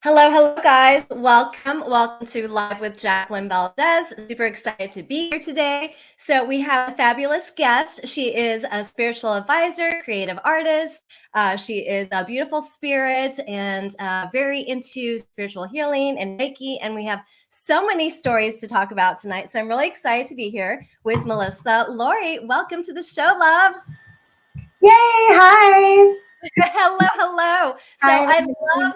Hello, hello, guys. Welcome to Live with Jacqueline Valdez. Super excited to be here today. So, we have a fabulous guest. She is a spiritual advisor, creative artist. She is a beautiful spirit and very into spiritual healing and Reiki. And we have so many stories to talk about tonight. So, I'm really excited to be here with Melissa. Lori, welcome to the show, love. Yay! Hi. Hello, hello. So, Hi.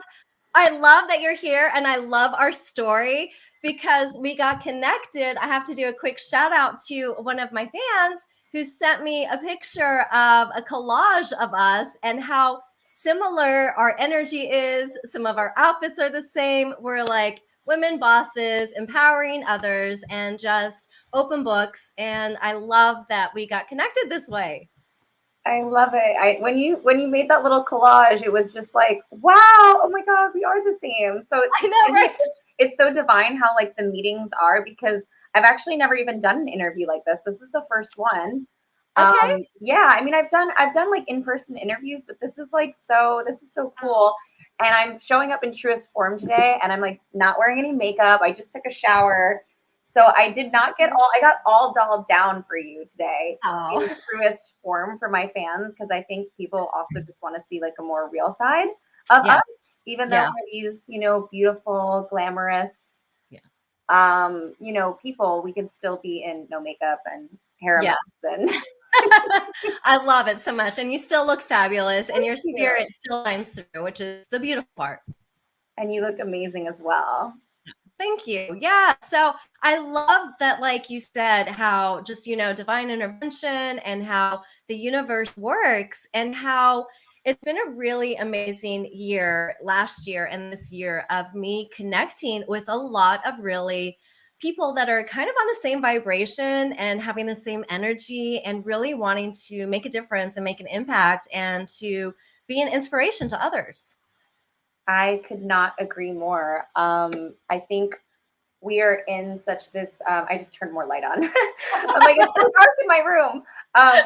I love that you're here and I love our story because we got connected. I have to do a quick shout out to one of my fans who sent me a picture of a collage of us and how similar our energy is. Some of our outfits are the same. We're like women bosses, empowering others, and just open books. And I love that we got connected this way. I love it. When you made that little collage, it was just like, wow, oh my God, we are the same. So I know, right? it's so divine how like the meetings are because I've actually never even done an interview like this. This is the first one. Okay. Yeah, I mean I've done like in-person interviews, but this is so cool. And I'm showing up in truest form today and I'm like not wearing any makeup. I just took a shower. So I got all dolled down for you today in Oh, truest form for my fans because I think people also just want to see like a more real side of yeah. us, even though Yeah. we're these, beautiful, glamorous, Yeah. people, we can still be in no makeup and hair a mess Yes. and I love it so much. And you still look fabulous and thank your you. spirit still shines through, which is the beautiful part. And you look amazing as well. Thank you. Yeah. So I love that, like you said, how just, divine intervention and how the universe works and how it's been a really amazing year last year and this year of me connecting with a lot of really people that are kind of on the same vibration and having the same energy and really wanting to make a difference and make an impact and to be an inspiration to others. I could not agree more. I think we are in such this. I just turned more light on. I'm like, it's so dark in my room.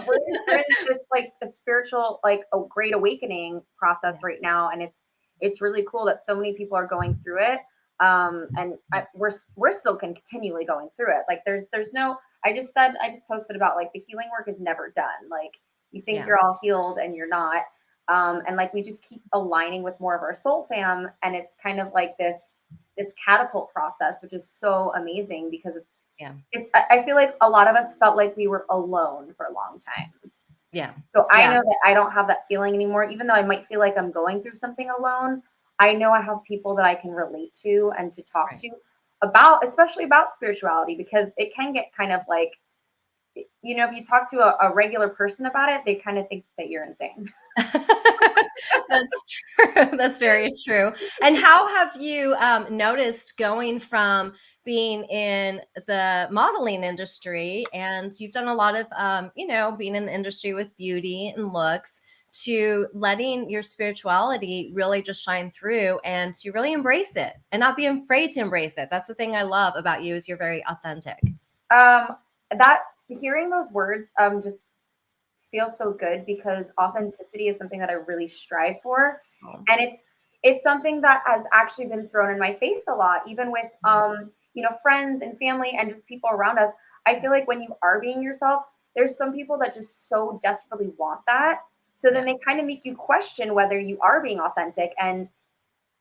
We're in this like a spiritual, like a great awakening process Yeah. right now, and it's really cool that so many people are going through it. We're still continually going through it. Like there's no. I just posted about like the healing work is never done. Like you think Yeah. you're all healed and you're not. And like we just keep aligning with more of our soul fam, and it's kind of like this catapult process, which is so amazing because Yeah. I feel like a lot of us felt like we were alone for a long time. Yeah. So I Yeah. know that I don't have that feeling anymore, even though I might feel like I'm going through something alone. I know I have people that I can relate to and to talk Right. to about, especially about spirituality, because it can get kind of like, if you talk to a regular person about it, they kind of think that you're insane. That's true. That's very true. And how have you noticed going from being in the modeling industry and you've done a lot of, being in the industry with beauty and looks to letting your spirituality really just shine through and to really embrace it and not be afraid to embrace it. That's the thing I love about you is you're very authentic. Um, that hearing those words just feels so good because authenticity is something that I really strive for, Oh, and it's something that has actually been thrown in my face a lot, even with friends and family and just people around us. I feel like when you are being yourself, there's some people that just so desperately want that, so then yeah. they kind of make you question whether you are being authentic. And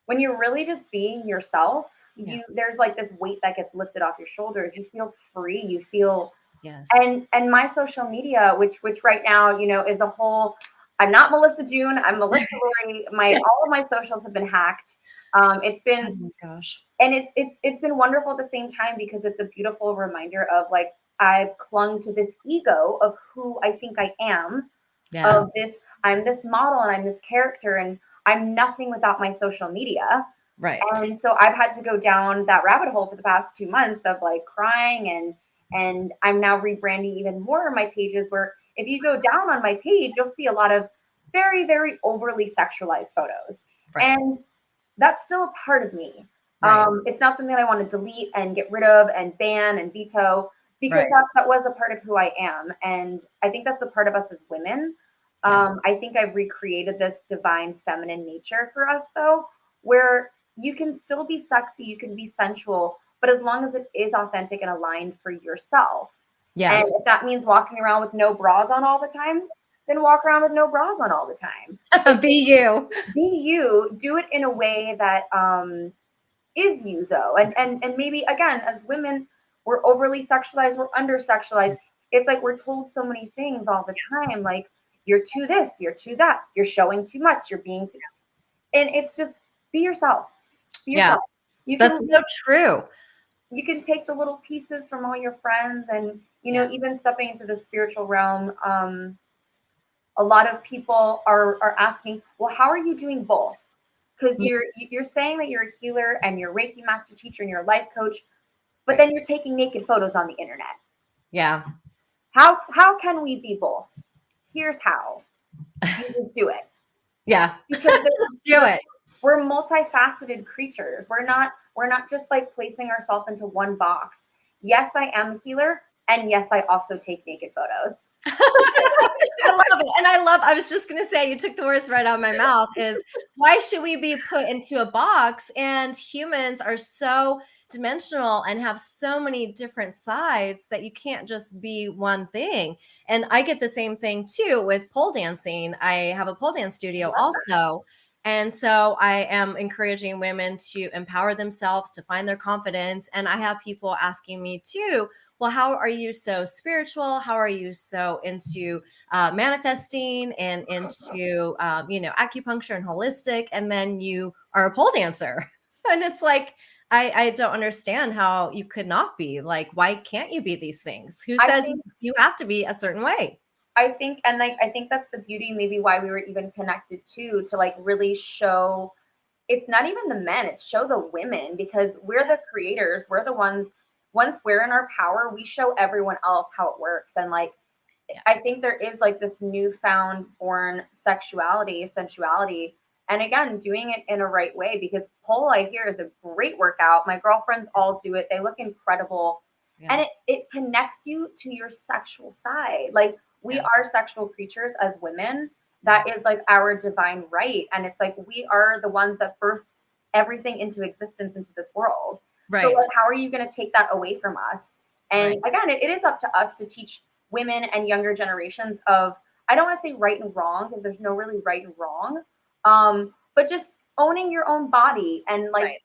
when you're really just being yourself, Yeah. you there's like this weight that gets lifted off your shoulders. You feel free. You feel Yes. and my social media, which right now, is a whole. I'm not Melissa June. I'm Melissa Lori. My Yes. all of my socials have been hacked. It's Oh been my gosh. and it's been wonderful at the same time because it's a beautiful reminder of like I've clung to this ego of who I think I am, Yeah. of this I'm this model and I'm this character and I'm nothing without my social media. Right. And so I've had to go down that rabbit hole for the past 2 months of like crying and I'm now rebranding even more of my pages where if you go down on my page, you'll see a lot of very, very overly sexualized photos. Right. And that's still a part of me. Right. It's not something I want to delete and get rid of and ban and veto because Right. that was a part of who I am. And I think that's a part of us as women. Yeah. I think I've recreated this divine feminine nature for us though, where you can still be sexy, you can be sensual, but as long as it is authentic and aligned for yourself. And if Yes. that means walking around with no bras on all the time, then walk around with no bras on all the time. Be you. Be you, do it in a way that is you though. And maybe again, as women, we're overly sexualized, we're under sexualized. It's like we're told so many things all the time, like you're too this, you're too that, you're showing too much, you're being too, and it's just be yourself. Be Yeah. yourself. You can That's so true. you can take the little pieces from all your friends, and Yeah. even stepping into the spiritual realm. A lot of people are asking, well, how are you doing both? Because you're saying that you're a healer and you're a Reiki master teacher and you're a life coach, but then you're taking naked photos on the internet. Yeah. How can we be both? Here's how. You just do it. Yeah. Because Just do it. we're multifaceted creatures. We're not just like placing ourselves into one box. Yes, I am a healer, and yes, I also take naked photos. I love it. And I was just going to say, you took the words right out of my mouth, is why should we be put into a box? And humans are so dimensional and have so many different sides that you can't just be one thing. And I get the same thing too with pole dancing. I have a pole dance studio also. And so I am encouraging women to empower themselves, to find their confidence. And I have people asking me too, well, how are you so spiritual? How are you so into manifesting and into, acupuncture and holistic? And then you are a pole dancer. And it's like, I don't understand how you could not be. Like, why can't you be these things? Who I says think you have to be a certain way? I think that's the beauty, maybe why we were even connected too, to like really show it's not even the men, it's show the women, because we're the creators. We're the ones, once we're in our power, we show everyone else how it works. And like I think there is like this newfound born sexuality, sensuality, and again, doing it in a right way, because pole I hear is a great workout. My girlfriends all do it. They look incredible. Yeah. And it connects you to your sexual side. Like we are sexual creatures as women. That is like our divine right. And it's like we are the ones that birth everything into existence, into this world. Right. So like, how are you going to take that away from us? And Right. again, it is up to us to teach women and younger generations of, I don't want to say right and wrong, because there's no really right and wrong, but just owning your own body and like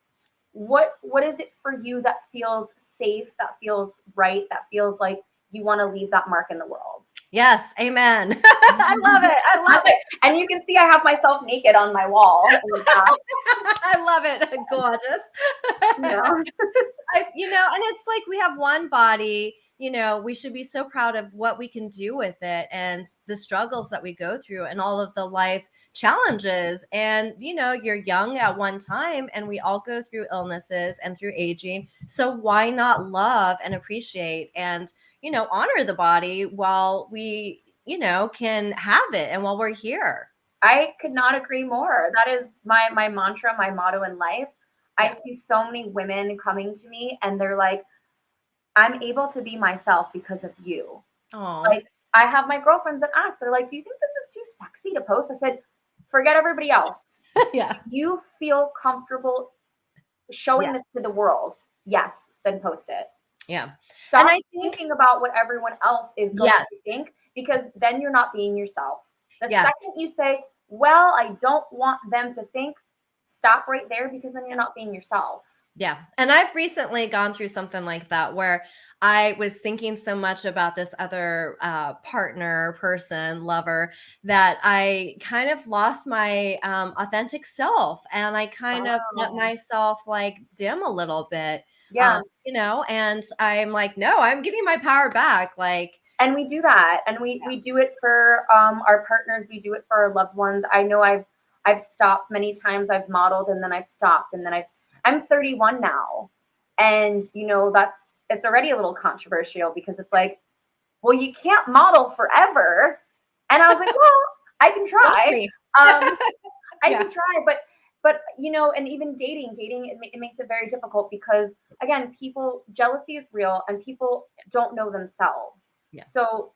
what is it for you that feels safe, that feels right, that feels like you want to leave that mark in the world. Yes, amen. I love it. I love it. And you can see I have myself naked on my wall in the back. I love it. Gorgeous. Yeah. And it's like we have one body, we should be so proud of what we can do with it and the struggles that we go through and all of the life challenges. And, you're young at one time and we all go through illnesses and through aging. So why not love and appreciate and, honor the body while we, can have it and while we're here? I could not agree more. That is my mantra, my motto in life. I see so many women coming to me and they're like, I'm able to be myself because of you. Aww. Like I have my girlfriends that ask, they're like, do you think this is too sexy to post? I said, forget everybody else. Yeah. If you feel comfortable showing this to the world, yes, then post it. Yeah. Stop and I thinking about what everyone else is going to think, because then you're not being yourself. The second you say, well, I don't want them to think, stop right there, because then you're not being yourself. Yeah. And I've recently gone through something like that where I was thinking so much about this other partner, person, lover, that I kind of lost my authentic self. And I kind of let myself like dim a little bit. Yeah. And I'm like, no, I'm getting my power back. Like, and we do that. And we do it for our partners. We do it for our loved ones. I know I've stopped many times. I've modeled and then I've stopped, and then I'm 31 now. And it's already a little controversial, because it's like, well, you can't model forever. And I was like, well, I can try. I can try, but and even dating, it makes it very difficult, because again, jealousy is real and people don't know themselves. Yeah. So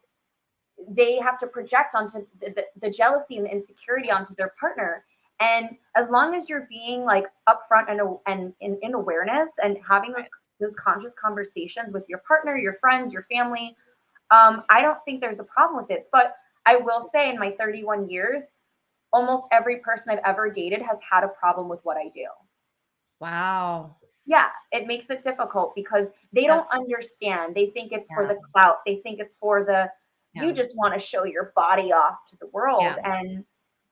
they have to project onto the jealousy and the insecurity onto their partner. And as long as you're being like upfront and in awareness and having those conscious conversations with your partner, your friends, your family, I don't think there's a problem with it. But I will say, in my 31 years, almost every person I've ever dated has had a problem with what I do. Wow. Yeah, it makes it difficult because they don't That's understand. They think it's for yeah. the clout. They think it's for the, you Yeah. just want to show your body off to the world. Yeah. And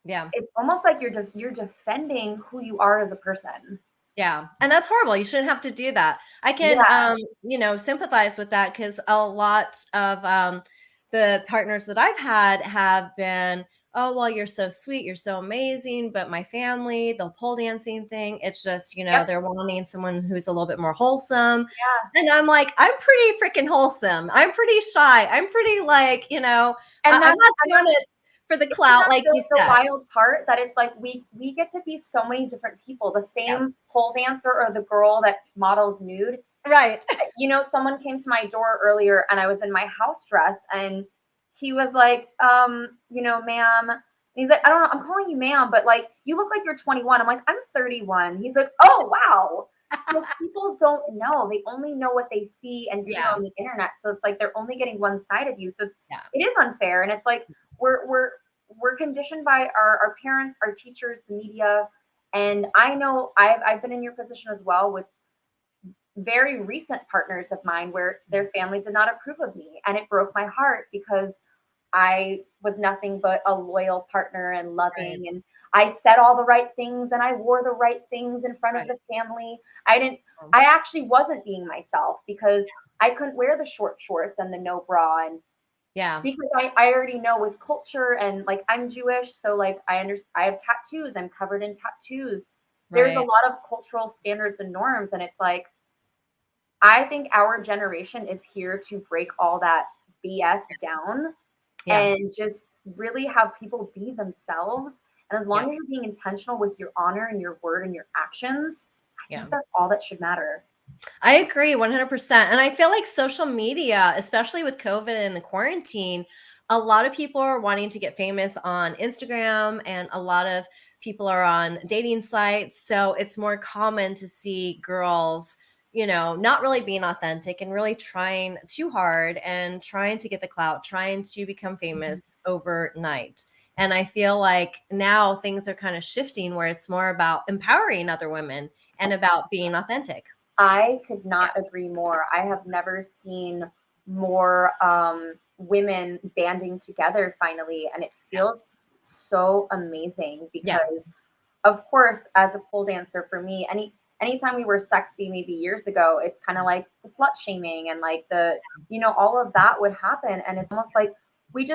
Yeah. it's almost like you're defending who you are as a person. Yeah. And that's horrible. You shouldn't have to do that. I can, Yeah. sympathize with that because a lot of the partners that I've had have been, oh, well, you're so sweet. You're so amazing. But my family, the pole dancing thing, it's just, Yep. they're wanting someone who's a little bit more wholesome. Yeah. And I'm like, I'm pretty freaking wholesome. I'm pretty shy. I'm pretty like, And I'm not and doing that's it for the isn't clout, that like you the said. wild part, that it's like we get to be so many different people. The Yes. same pole dancer or the girl that models nude. Right. Someone came to my door earlier and I was in my house dress and he was like, ma'am. And he's like, I don't know, I'm calling you ma'am, but like you look like you're 21. I'm like, I'm 31. He's like, oh wow. So people don't know. They only know what they see and hear Yeah. on the internet. So it's like they're only getting one side of you. So Yeah. it is unfair. And it's like we're conditioned by our parents, our teachers, the media. And I know I've been in your position as well with very recent partners of mine where their family did not approve of me. And it broke my heart because I was nothing but a loyal partner and loving. Right. And I said all the right things and I wore the right things in front of Right. the family. I actually wasn't being myself because I couldn't wear the short shorts and the no bra. And Yeah. because I already know with culture and like I'm Jewish, so like I have tattoos, I'm covered in tattoos. There's a Right. lot of cultural standards and norms, and it's like I think our generation is here to break all that BS down Yeah. and just really have people be themselves. And as Yeah. long as you're being intentional with your honor and your word and your actions, I Yeah. think that's all that should matter. I agree 100%. And I feel like social media, especially with COVID and the quarantine, a lot of people are wanting to get famous on Instagram and a lot of people are on dating sites. So it's more common to see girls, not really being authentic and really trying too hard and trying to get the clout, trying to become Mhm. famous overnight. And I feel like now things are kind of shifting where it's more about empowering other women and about being authentic. I could not agree more. I have never seen more women banding together finally, and it Yeah. feels so amazing Yeah. because, of course, as a pole dancer, for me, anytime we were sexy, maybe years ago, it's kind of like the slut shaming and like all of that would happen, and it's almost like we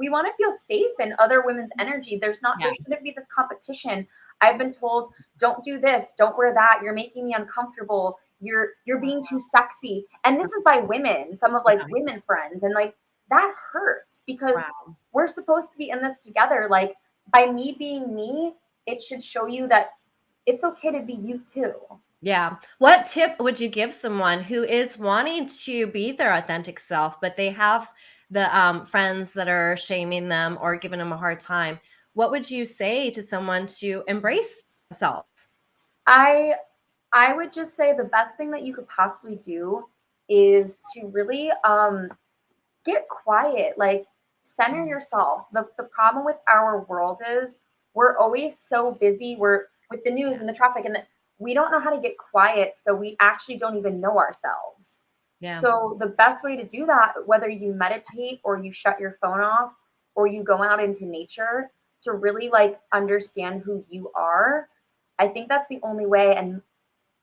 want to feel safe in other women's energy. Yeah. There shouldn't be this competition. I've been told, don't do this, don't wear that, you're making me uncomfortable, you're being too sexy. And this is by women, some of like Yeah. women friends, and like that hurts because Wow. we're supposed to be in this together. Like by me being me, it should show you that it's okay to be you too. Yeah. What tip would you give someone who is wanting to be their authentic self, but they have the friends that are shaming them or giving them a hard time? What would you say to someone to embrace themselves? I I would just say the best thing that you could possibly do is to really get quiet, like center Mm. yourself. The problem with our world is we're always so busy. We're with the news Yeah. and the traffic, and we don't know how to get quiet. So we actually don't even know ourselves. Yeah. So the best way to do that, whether you meditate or you shut your phone off or you go out into nature to really like understand who you are, I think that's the only way. And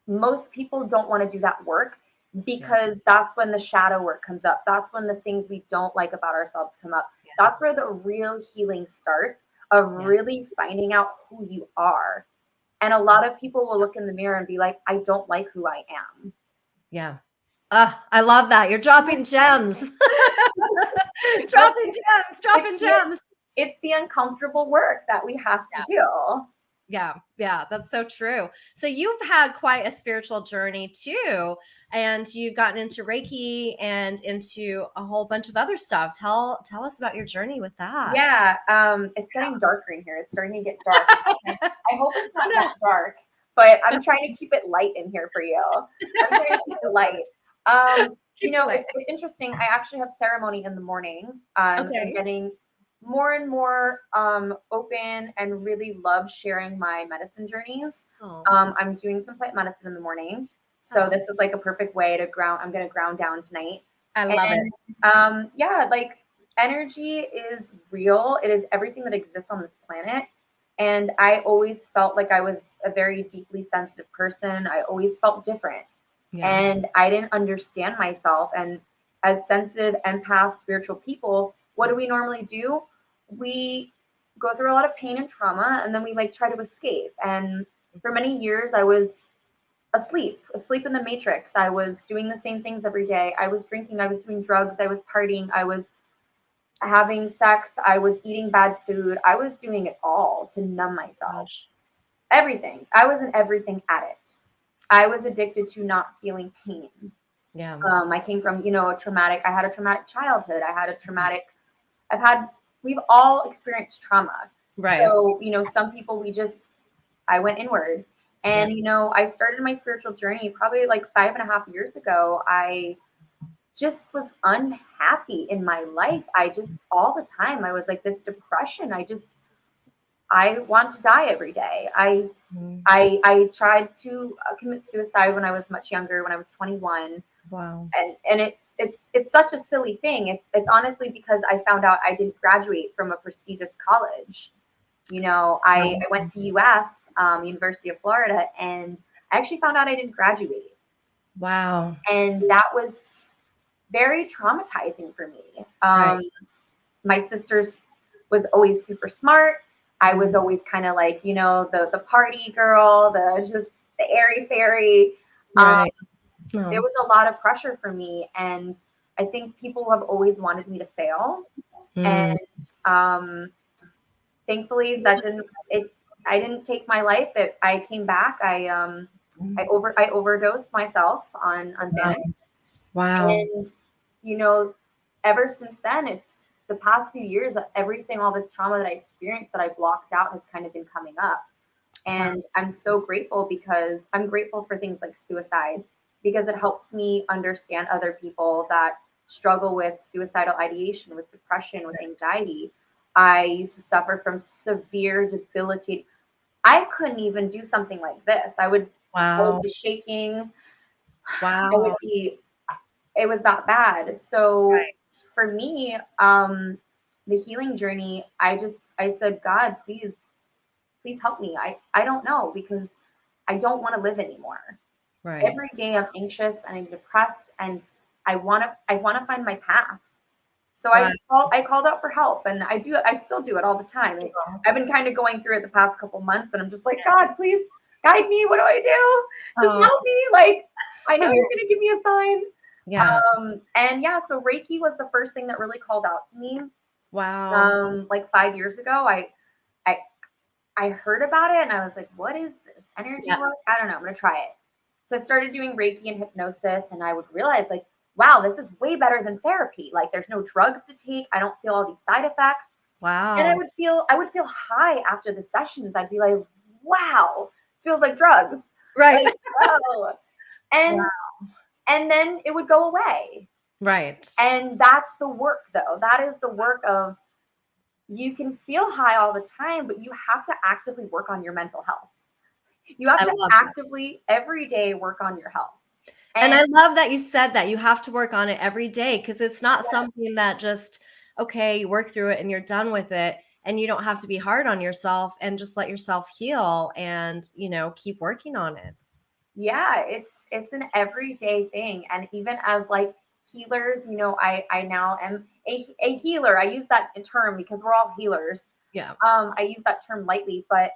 most people don't want to do that work Yeah. because that's when the shadow work comes up. That's when the things we don't like about ourselves come up. Yeah. That's where the real healing starts of Yeah. really finding out who you are. And a lot of people will look in the mirror and be like, I don't like who I am. Yeah. I love that. You're dropping gems. But Dropping gems, it's dropping the, gems. it's the uncomfortable work that we have to do. Yeah, yeah, that's so true. So you've had quite a spiritual journey too, and you've gotten into Reiki and into a whole bunch of other stuff. Tell us about your journey with that. Yeah, it's getting darker in here. It's starting to get dark. I hope it's Oh not no. that dark, but I'm trying to keep it light in here for you. I'm trying to keep it light. Keep it light. It's interesting. I actually have ceremony in the morning. I'm Okay. getting more and more open and really love sharing my medicine journeys. Oh, I'm doing some plant medicine in the morning. So oh, this is like a perfect way to ground. I'm going to ground down tonight. I love it. And yeah, like energy is real. It is everything that exists on this planet. And I always felt like I was a very deeply sensitive person. I always felt different. Yeah. And I didn't understand myself. And as sensitive, empath, spiritual people, what do we normally do? We go through a lot of pain and trauma, and then we like try to escape. And for many years, I was asleep in the matrix. I was doing the same things every day. I was drinking, I was doing drugs, I was partying, I was having sex, I was eating bad food. I was doing it all to numb myself. Gosh. Everything. I was an everything addict. I was addicted to not feeling pain. Yeah. I came from, I had a traumatic childhood. I've had, we've all experienced trauma. Right. So, some people I went inward. Yeah. And, I started my spiritual journey probably like 5.5 years ago. I just was unhappy in my life. All the time, I was like this depression. I want to die every day. Mm. I tried to commit suicide when I was much younger, when I was 21. Wow. And it's such a silly thing. It's honestly because I found out I didn't graduate from a prestigious college. I went to UF, University of Florida, and I actually found out I didn't graduate. Wow. And that was very traumatizing for me. Right. My sister's was always super smart. I was always kind of like, the party girl, the airy fairy. Um, Right. there No. was a lot of pressure for me, and I think people have always wanted me to fail. Mm. And thankfully, that didn't it. I didn't take my life. I came back. I overdosed myself on Wow. Xanax. Wow. And, you know, ever since then, it's the past 2 years, everything, all this trauma that I experienced that I blocked out has kind of been coming up. Wow. And I'm so grateful because I'm grateful for things like suicide because it helps me understand other people that struggle with suicidal ideation, with depression, with anxiety. I used to suffer from severe debilitating. I couldn't even do something like this. I would Wow. be shaking. I would Wow. be it was that bad. So Right. for me, the healing journey, I said, God, please help me. I don't know because I don't want to live anymore. Right. Every day I'm anxious and I'm depressed and I want to find my path. So Wow. I called out for help and I still do it all the time. I've been kind of going through it the past couple months and I'm just like, God, please guide me. What do I do? Just Oh. help me. Like, I know you're gonna give me a sign. Yeah. And yeah, so Reiki was the first thing that really called out to me. Wow. Like 5 years ago, I I heard about it and I was like, what is this energy Yeah. work? I don't know. I'm gonna try it. So I started doing Reiki and hypnosis, and I would realize like, wow, this is way better than therapy. Like, there's no drugs to take. I don't feel all these side effects, and Wow. I would feel high after the sessions. I'd be like, wow, this feels like drugs. Right. Like, oh, Wow. and and then it would go away. Right. And that's the work, though. That is the work of you can feel high all the time, but you have to actively work on your mental health. You have I to love that. actively every day work on your health. And And I love that you said that you have to work on it every day because it's not something that just, okay, you work through it and you're done with it. And you don't have to be hard on yourself and just let yourself heal and, keep working on it. yeah, it's an everyday thing. And even as like healers, I now am a healer. I use that term because we're all healers. Yeah. I use that term lightly, but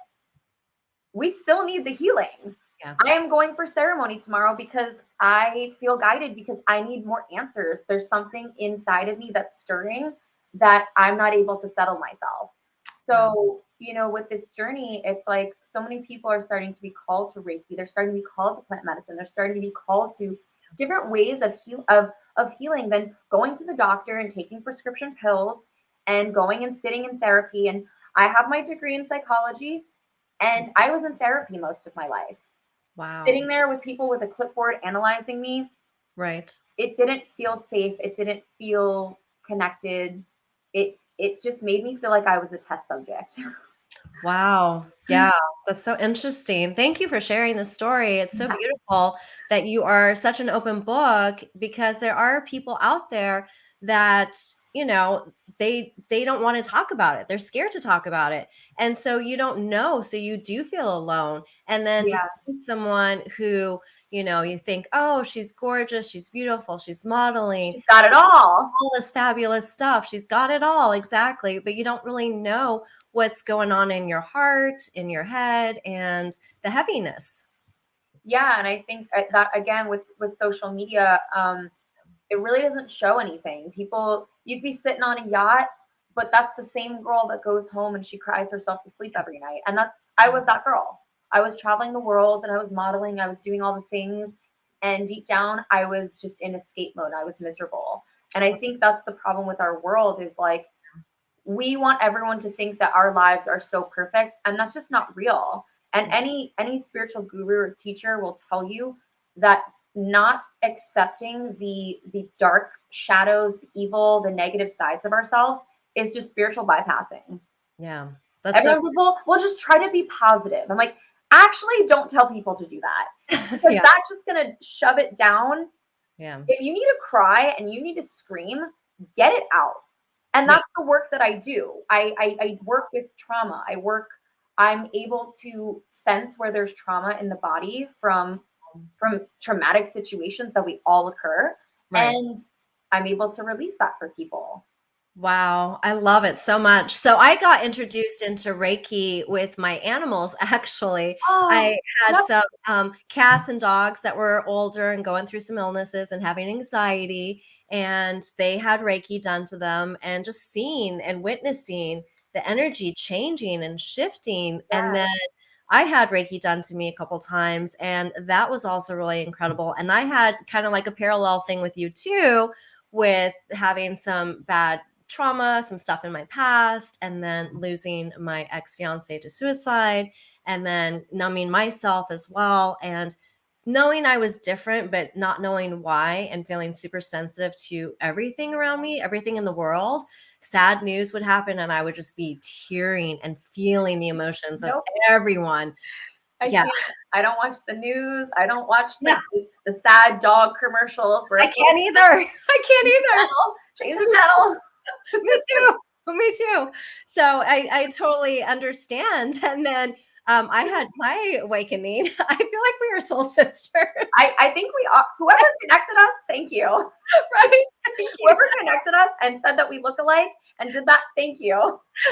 we still need the healing. Yeah. I am going for ceremony tomorrow because I feel guided because I need more answers. There's something inside of me that's stirring that I'm not able to settle myself. Wow. So, you know, with this journey, it's like so many people are starting to be called to Reiki. They're starting to be called to plant medicine. They're starting to be called to different ways of healing than going to the doctor and taking prescription pills and going and sitting in therapy. And I have my degree in psychology, and I was in therapy most of my life. Wow. Sitting there with people with a clipboard analyzing me, Right. it didn't feel safe. It didn't feel connected. It just made me feel like I was a test subject. Wow. Yeah, that's so interesting. Thank you for sharing the story. It's so beautiful that you are such an open book, because there are people out there that, they don't want to talk about it. They're scared to talk about it. And so you don't know, so you do feel alone. And then to Yeah, see someone who, you think, "Oh, she's gorgeous, she's beautiful, she's modeling, she's got it all. all this fabulous stuff. She's got it all." Exactly. But you don't really know what's going on in your heart, in your head, and the heaviness. Yeah, and I think that again with social media, it really doesn't show anything. People, you'd be sitting on a yacht, but that's the same girl that goes home and she cries herself to sleep every night. And I was that girl. I was traveling the world and I was modeling. I was doing all the things, and deep down, I was just in escape mode. I was miserable. And I think that's the problem with our world is like we want everyone to think that our lives are so perfect, and that's just not real. And any spiritual guru or teacher will tell you that not accepting the dark shadows, the evil, the negative sides of ourselves is just spiritual bypassing. Yeah. That's so Everyone's like, well, we'll just try to be positive. I'm like, actually, don't tell people to do that, because yeah. that's just gonna shove it down. Yeah. If you need to cry and you need to scream, get it out. And Yeah. that's the work that I do. I work with trauma. I'm able to sense where there's trauma in the body from traumatic situations that we all occur. Right. And I'm able to release that for people. Wow, I love it so much. So I got introduced into Reiki with my animals, actually. Oh, I had yep, some cats and dogs that were older and going through some illnesses and having anxiety, and they had Reiki done to them, and just seeing and witnessing the energy changing and shifting. And yeah, then I had Reiki done to me a couple times, and that was also really incredible. And I had kind of like a parallel thing with you too, with having some bad trauma, some stuff in my past, and then losing my ex fiance to suicide, and then numbing myself as well. And knowing I was different, but not knowing why, and feeling super sensitive to everything around me, everything in the world. Sad news would happen, and I would just be tearing and feeling the emotions of nope. everyone. I Yeah. can't. I don't watch the news. I don't watch Yeah. like the sad dog commercials where I it's like, can't either. I can't either. change the channel. Me too. Me too. So I totally understand. And then I had my awakening. I feel like we are soul sisters. I think we are, whoever connected us, thank you. Right? Thank you. Whoever connected us and said that we look alike and did that, thank you.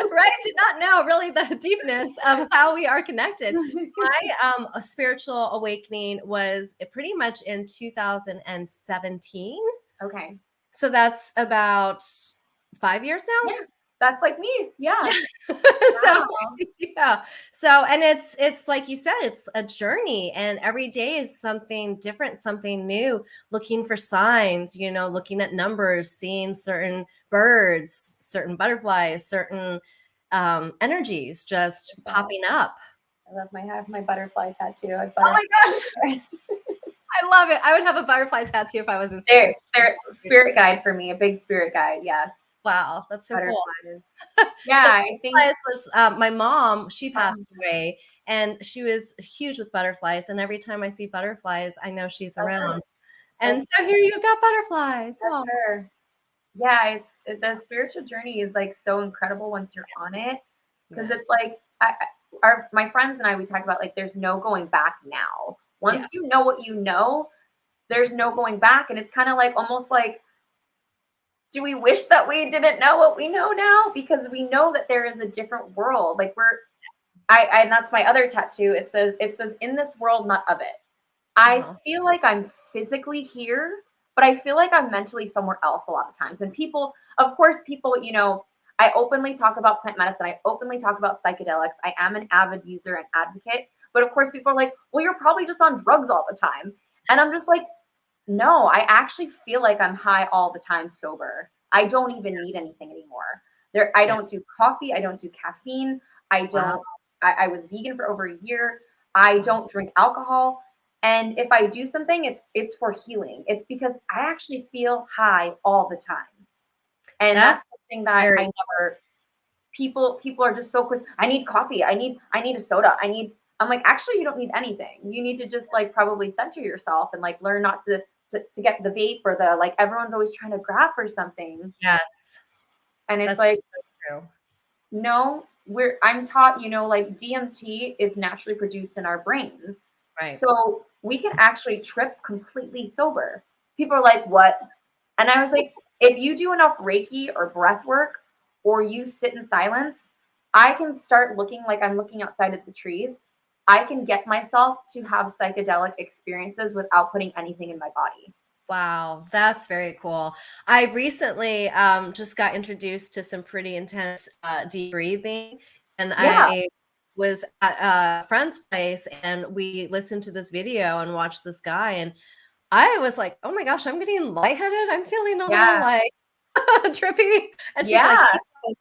Right? Did not know really the deepness of how we are connected. My a spiritual awakening was pretty much in 2017. Okay. So that's about 5 years now. Yeah. That's like me. Yeah. So Wow. yeah, so and it's like you said, it's a journey, and every day is something different, something new, looking for signs, looking at numbers, seeing certain birds, certain butterflies, certain energies just popping up. I have my butterfly tattoo. I Oh my gosh, butterfly. I love it. I would have a butterfly tattoo if I was in spirit. They're spirit guide for me, a big spirit guide. Yes. Wow, that's so cool. Butterflies. Yeah, So I think butterflies was my mom. She passed away, and she was huge with butterflies. And every time I see butterflies, I know she's that's her. around. And That's, so here you got butterflies. that's Oh, her. Yeah, the spiritual journey is like so incredible once you're on it, because yeah, it's like our my friends and I, we talk about like there's no going back now. yeah, Once you know what you know, there's no going back, and it's kind of like almost like, do we wish that we didn't know what we know now, because we know that there is a different world. Like and that's my other tattoo. It says in this world, not of it. I uh-huh. feel like I'm physically here, but I feel like I'm mentally somewhere else a lot of times. And people, of course, people, I openly talk about plant medicine. I openly talk about psychedelics. I am an avid user and advocate. But of course, people are like, well, you're probably just on drugs all the time. And I'm just like, no, I actually feel like I'm high all the time sober. I don't even need anything anymore. I Yeah. don't do coffee. I don't do caffeine. I Wow. don't, I was vegan for over a year. I don't drink alcohol. And if I do something, it's for healing. It's because I actually feel high all the time. And that's That's something that I very never people are just so quick. I need coffee. I need a soda. I'm like, actually you don't need anything. You need to just like probably center yourself and like learn not to get the vape or the like everyone's always trying to grab for something. yes. And it's That's like, so true. no, I'm taught, like DMT is naturally produced in our brains. Right. So we can actually trip completely sober. People are like, what? And I was like, if you do enough Reiki or breath work or you sit in silence, I can start looking like I'm looking outside at the trees. I can get myself to have psychedelic experiences without putting anything in my body. Wow, that's very cool. I recently just got introduced to some pretty intense deep breathing, and Yeah, I was at a friend's place, and we listened to this video and watched this guy, and I was like, "Oh my gosh, I'm getting lightheaded. I'm feeling a little yeah, like trippy." And she's like, yeah.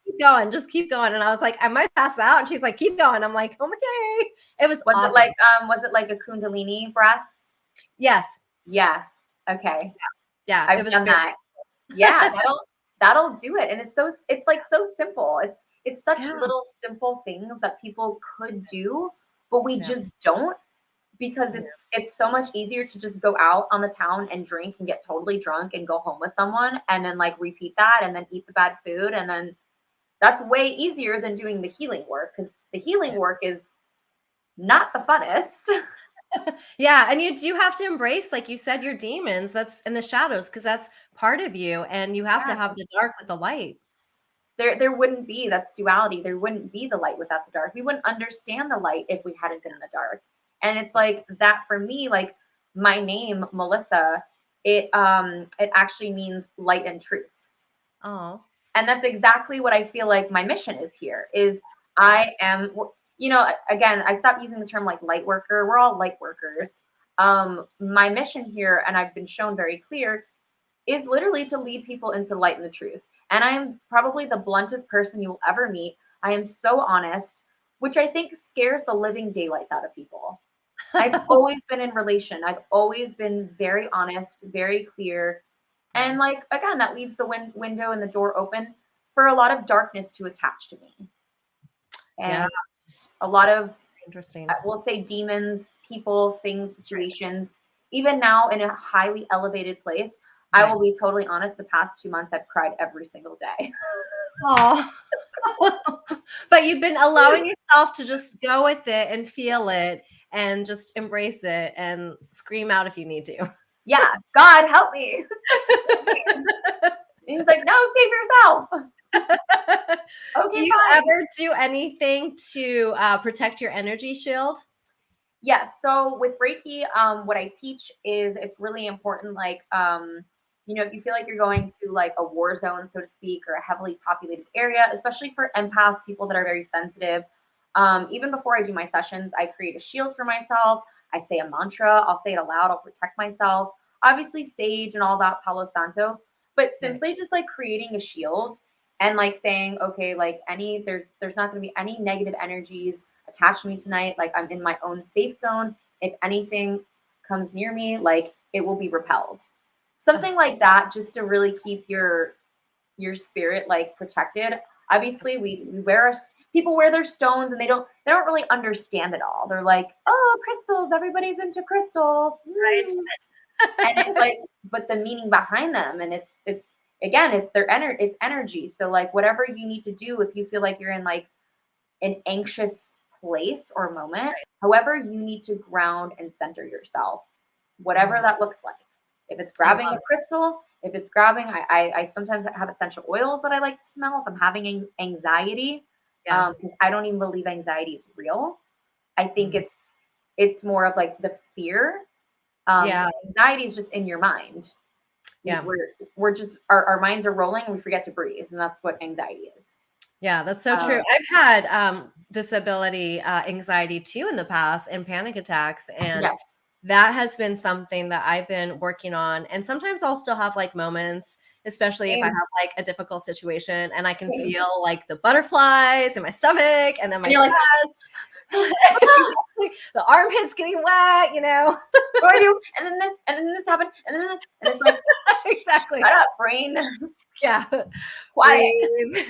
keep going, just keep going." And I was like, "I might pass out." And she's like, "Keep going." I'm like, "Okay." It was awesome. Was it like a Kundalini breath? Yes. Yeah. Okay. Yeah, it I've was done very that. Yeah, that'll do it. And it's like so simple. It's such yeah. little simple things that people could do, but we Yeah. just don't because Yeah. it's so much easier to just go out on the town and drink and get totally drunk and go home with someone and then like repeat that and then eat the bad food and then that's way easier than doing the healing work because the healing work is not the funnest. Yeah, and you do have to embrace, like you said, your demons. That's in the shadows because that's part of you, and you have to Yeah. have the dark with the light. There wouldn't be that's duality. There wouldn't be the light without the dark. We wouldn't understand the light if we hadn't been in the dark. And it's like that for me, like my name, Melissa, it actually means light and truth. Oh, And that's exactly what I feel like my mission is here is I am again, I stopped using the term like light worker. We're all light workers. My mission here, and I've been shown very clear, is literally to lead people into the light and the truth. And I am probably the bluntest person you will ever meet. I am so honest, which I think scares the living daylights out of people. I've always been in relation. I've always been very honest, very clear. yeah, And like again, that leaves the window and the door open for a lot of darkness to attach to me. yeah, And a lot of interesting. we'll say demons, people, things, Right, situations. Even now, in a highly elevated place, I right. will be totally honest. The past 2 months, I've cried every single day. Oh, but you've been allowing yourself to just go with it and feel it and just embrace it and scream out if you need to. Yeah, God help me. And he's like, no, save yourself. Do Okay, you fine. ever do anything to protect your energy shield? Yes. So with Reiki, what I teach is it's really important. Like, if you feel like you're going to like a war zone, so to speak, or a heavily populated area, especially for empaths, people that are very sensitive. Even before I do my sessions, I create a shield for myself. I say a mantra. I'll say it aloud. I'll protect myself. Obviously, sage and all that, Palo Santo. But Right. simply just like creating a shield and like saying, okay, like there's not going to be any negative energies attached to me tonight. Like I'm in my own safe zone. If anything comes near me, like it will be repelled. Something like that, just to really keep your spirit like protected. Obviously, we wear people wear their stones and they don't really understand it all. They're like, oh, crystals, everybody's into crystals. Right. And it's like, but the meaning behind them, and it's again, it's energy. So like whatever you need to do if you feel like you're in like an anxious place or moment. However, you need to ground and center yourself, whatever Mhm. that looks like. If it's I grabbing love a crystal, if it's grabbing, I sometimes have essential oils that I like to smell if I'm having anxiety, yeah. because I don't even believe anxiety is real. I think Mhm. it's more of like the fear. Yeah, Anxiety is just in your mind. yeah. We're just our minds are rolling and we forget to breathe, and that's what anxiety is. Yeah, that's so true. I've had disability anxiety too in the past and panic attacks. And Yes, that has been something that I've been working on. And sometimes I'll still have like moments, especially if I have same, like a difficult situation and I can same. feel like the butterflies in my stomach and then And my you're like, chest. ah, Exactly. The armpits getting wet, you know? what do I do? And then this happened, and then and it's like, Exactly. shut up, brain, Yeah. quiet. Breathe.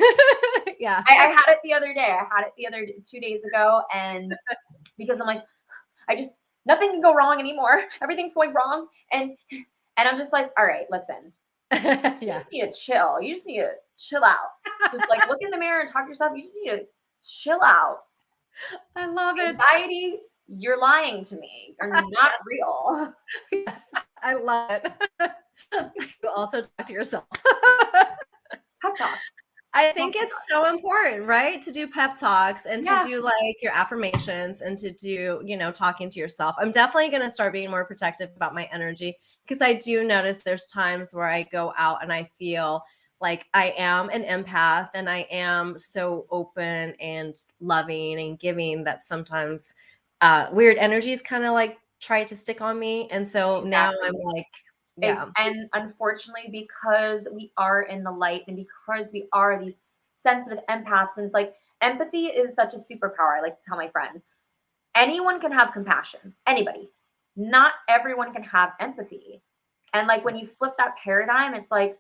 Yeah. I had it the other day. I had it the other 2 days ago, and because I'm like, I just nothing can go wrong anymore. Everything's going wrong, and I'm just like, all right, listen, you Yeah. just need to chill. You just need to chill out. Just like look in the mirror and talk to yourself. You just need to chill out. I love it. Anxiety, you're lying to me. You're not real. Yes, I love it. You also talk to yourself. Pep talks. I Talk think to it's so important, right? To do pep talks and to Yeah, do like your affirmations and to do, talking to yourself. I'm definitely going to start being more protective about my energy because I do notice there's times where I go out and I feel like I am an empath and I am so open and loving and giving that sometimes weird energies kind of like try to stick on me. And so now I'm exactly. like, yeah, And unfortunately, because we are in the light and because we are these sensitive empaths, and it's like empathy is such a superpower. I like to tell my friends anyone can have compassion, anybody. Not everyone can have empathy. And like when you flip that paradigm, it's like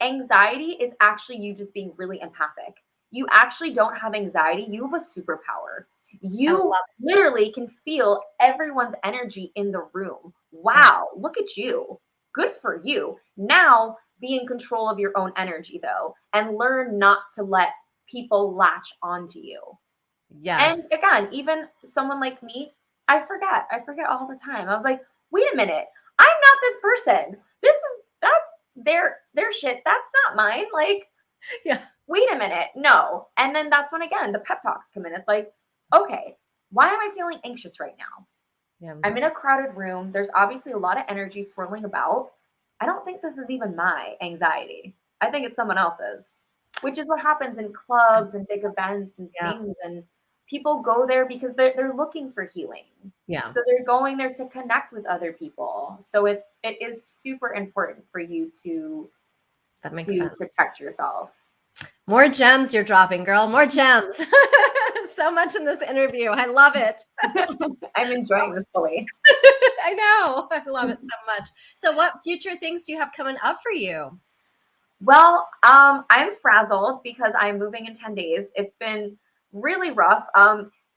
anxiety is actually you just being really empathic. You actually don't have anxiety, you have a superpower. I You love literally can feel everyone's energy in the room. it. Wow, look at you. Good for you. Now be in control of your own energy though, and learn not to let people latch onto you. And Yes. again, even someone like me, I forget. I forget all the time. I was like, wait a minute, I'm not this person. That's their shit. That's not mine. Like, Yeah. wait a minute, no. And then that's when again the pep talks come in. It's like, okay, why am I feeling anxious right now? Yeah. I'm in a crowded room. There's obviously a lot of energy swirling about. I don't think this is even my anxiety. I think it's someone else's, which is what happens in clubs and big events and Yeah. things. And people go there because they're looking for healing. Yeah. So they're going there to connect with other people. So it is super important for you That makes to sense. protect yourself. More gems you're dropping, girl. More gems. So much in this interview. I love it. I'm enjoying this fully. I know. I love it so much. So, what future things do you have coming up for you? Well, I'm frazzled because I'm moving in 10 days. It's been really rough.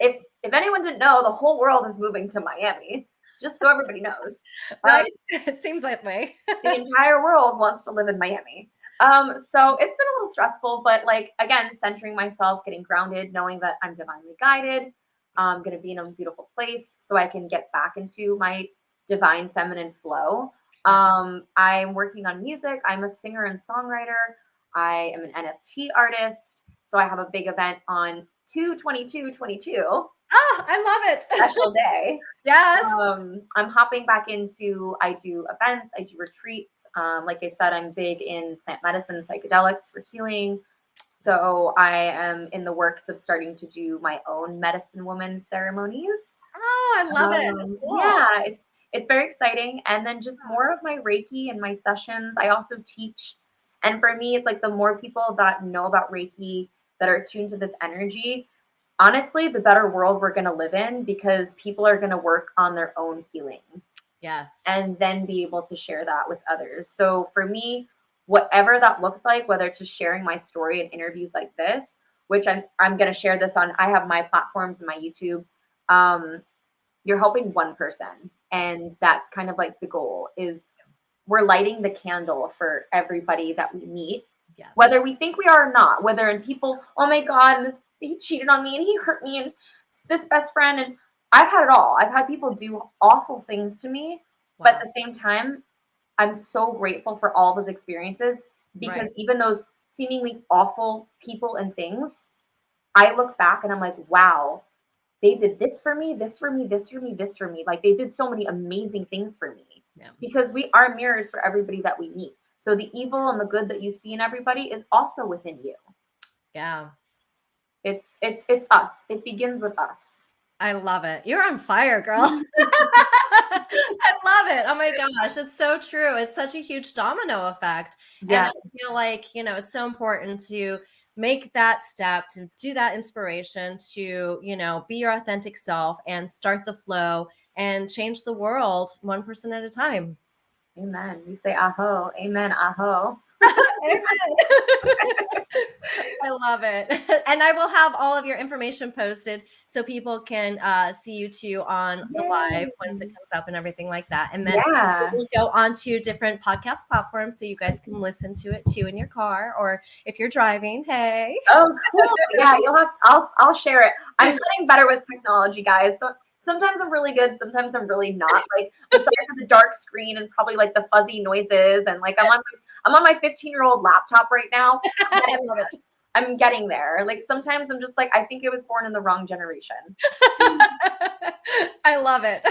If anyone didn't know, the whole world is moving to Miami, just so everybody knows. Right? It seems that way. The entire world wants to live in Miami. So it's been a little stressful, but like again, centering myself, getting grounded, knowing that I'm divinely guided. I'm gonna be in a beautiful place so I can get back into my divine feminine flow. Yeah. I'm working on music. I'm a singer and songwriter. I am an NFT artist. So I have a big event on 2/22/22, Oh, I love it. special day. Yes. I'm hopping back into, I do events, I do retreats. Like I said, I'm big in plant medicine and psychedelics for healing. So I am in the works of starting to do my own medicine woman ceremonies. Oh, I love it. That's cool. Yeah, it's very exciting. And then just more of my Reiki and my sessions. I also teach. And for me, it's like the more people that know about Reiki, that are tuned to this energy, honestly, the better world we're going to live in because people are going to work on their own healing Yes. and then be able to share that with others. So for me, whatever that looks like, whether it's just sharing my story in interviews like this, which I'm going to share this on, I have my platforms and my YouTube. Um, you're helping one person, and that's kind of like the goal is we're lighting the candle for everybody that we meet, Yes. whether we think we are or not, whether in people, oh my God, he cheated on me and he hurt me and this best friend. And I've had it all. I've had people do awful things to me. But at Wow. the same time, I'm so grateful for all those experiences because Right. even those seemingly awful people and things, I look back and I'm like, wow, they did this for me, this for me, this for me, this for me. Like they did so many amazing things for me Yeah. because we are mirrors for everybody that we meet. So the evil and the good that you see in everybody is also within you. Yeah. It's us. It begins with us. I love it. You're on fire, girl. I love it. Oh my gosh, it's so true. It's such a huge domino effect. And Yeah. I feel like, it's so important to make that step, to do that inspiration, to, be your authentic self and start the flow and change the world one person at a time. Amen. We say aho. Amen. Aho. Amen. I love it. And I will have all of your information posted so people can see you too on the live once it Yay. comes up and everything like that. And then Yeah. we'll go onto different podcast platforms so you guys can listen to it too in your car or if you're driving. Hey. Oh, cool. Yeah, I'll share it. I'm getting better with technology, guys. So sometimes I'm really good, sometimes I'm really not. Like I'm sorry for the dark screen and probably like the fuzzy noises and like I'm on my 15-year-old laptop right now. I love it. I'm getting there. Like sometimes I'm just like, I think it was born in the wrong generation. I love it.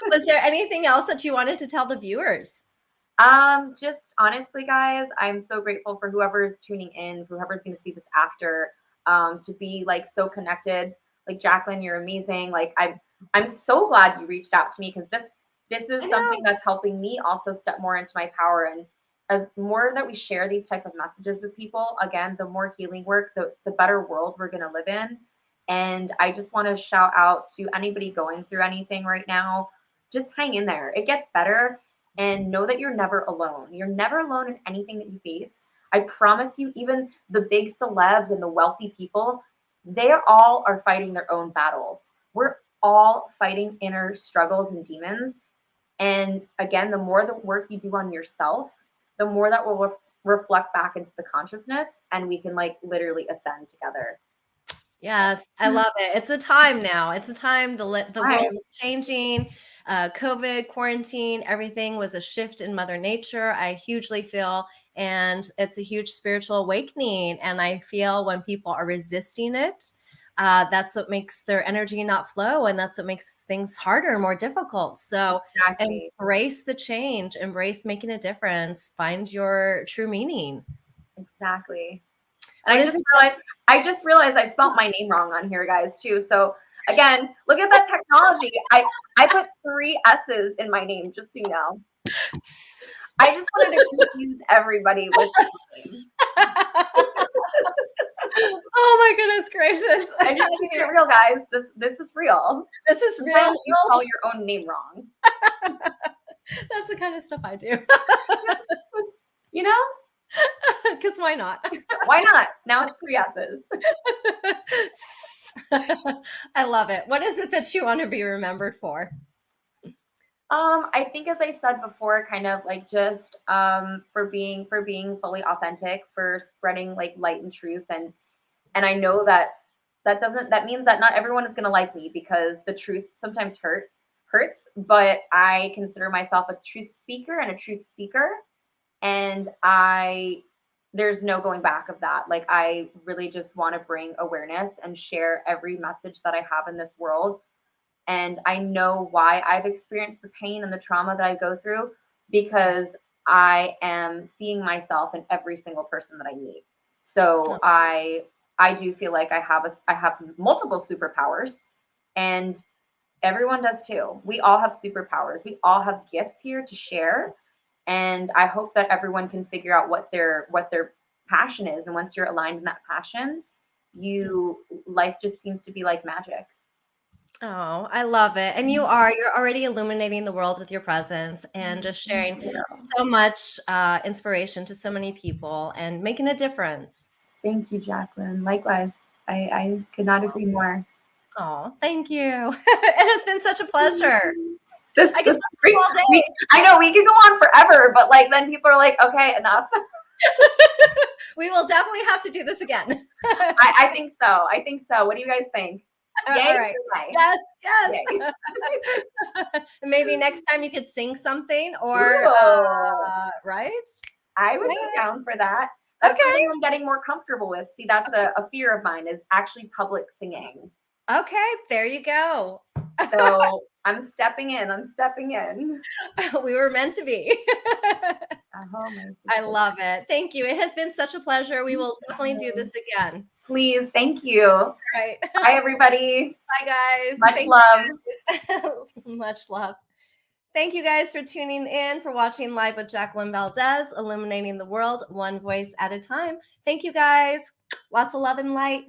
Was there anything else that you wanted to tell the viewers? Just honestly, guys, I'm so grateful for whoever's tuning in, whoever's going to see this after, to be like so connected. Like Jacqueline, you're amazing. Like I'm so glad you reached out to me because this is something that's helping me also step more into my power. And as more that we share these type of messages with people, again, the more healing work, the better world we're going to live in. And I just want to shout out to anybody going through anything right now. Just hang in there. It gets better. And know that you're never alone. You're never alone in anything that you face. I promise you, even the big celebs and the wealthy people, they all are fighting their own battles. We're all fighting inner struggles and demons. And again, the more the work you do on yourself, the more that will reflect back into the consciousness and we can like literally ascend together. Yes, I love it. It's a time now. It's a time the world is changing. COVID, quarantine, everything was a shift in Mother Nature. I hugely feel, and it's a huge spiritual awakening. And I feel when people are resisting it, that's what makes their energy not flow, and that's what makes things harder, more difficult. So Exactly. embrace the change, embrace making a difference, find your true meaning. Exactly. And I just realized I spelled my name wrong on here, guys, too. So again, look at that technology. I put 3 S's in my name, just so you know. I just wanted to confuse everybody with something. Oh my goodness gracious. I just keep it real, guys. This is real. This is real. Sometimes you spell your own name wrong. That's the kind of stuff I do. You know? Because why not? Why not? Now it's 3 S's. I love it. What is it that you want to be remembered for? I think as I said before, kind of like just for being fully authentic, for spreading like light and truth, and I know that means that not everyone is gonna like me because the truth sometimes hurts, but I consider myself a truth speaker and a truth seeker, and there's no going back of that. Like I really just want to bring awareness and share every message that I have in this world. And I know why I've experienced the pain and the trauma that I go through because I am seeing myself in every single person that I meet. So I do feel like I have multiple superpowers, and everyone does too. We all have superpowers. We all have gifts here to share. And I hope that everyone can figure out what their passion is. And once you're aligned in that passion, life just seems to be like magic. Oh, I love it. And you're already illuminating the world with your presence and just sharing so much inspiration to so many people and making a difference. Thank you, Jacqueline. Likewise, I could not agree more. Oh, thank you. It has been such a pleasure. I This great. All day. I know we could go on forever, but like then people are like, okay, enough. We will definitely have to do this again. I think so. I think so. What do you guys think? Yay, all right. Yes. Maybe next time you could sing something or right? I would be down for that. That's something I'm getting more comfortable with. See, that's a fear of mine is actually public singing. Okay, there you go. So I'm stepping in. We were meant to be. I love it. Thank you. It has been such a pleasure. We will definitely do this again. Please. Thank you. Right. Bye, everybody. Bye, guys. Much Thank love. you guys. Much love. Thank you guys for tuning in, for watching Live with Jacqueline Valdez, illuminating the world one voice at a time. Thank you guys. Lots of love and light.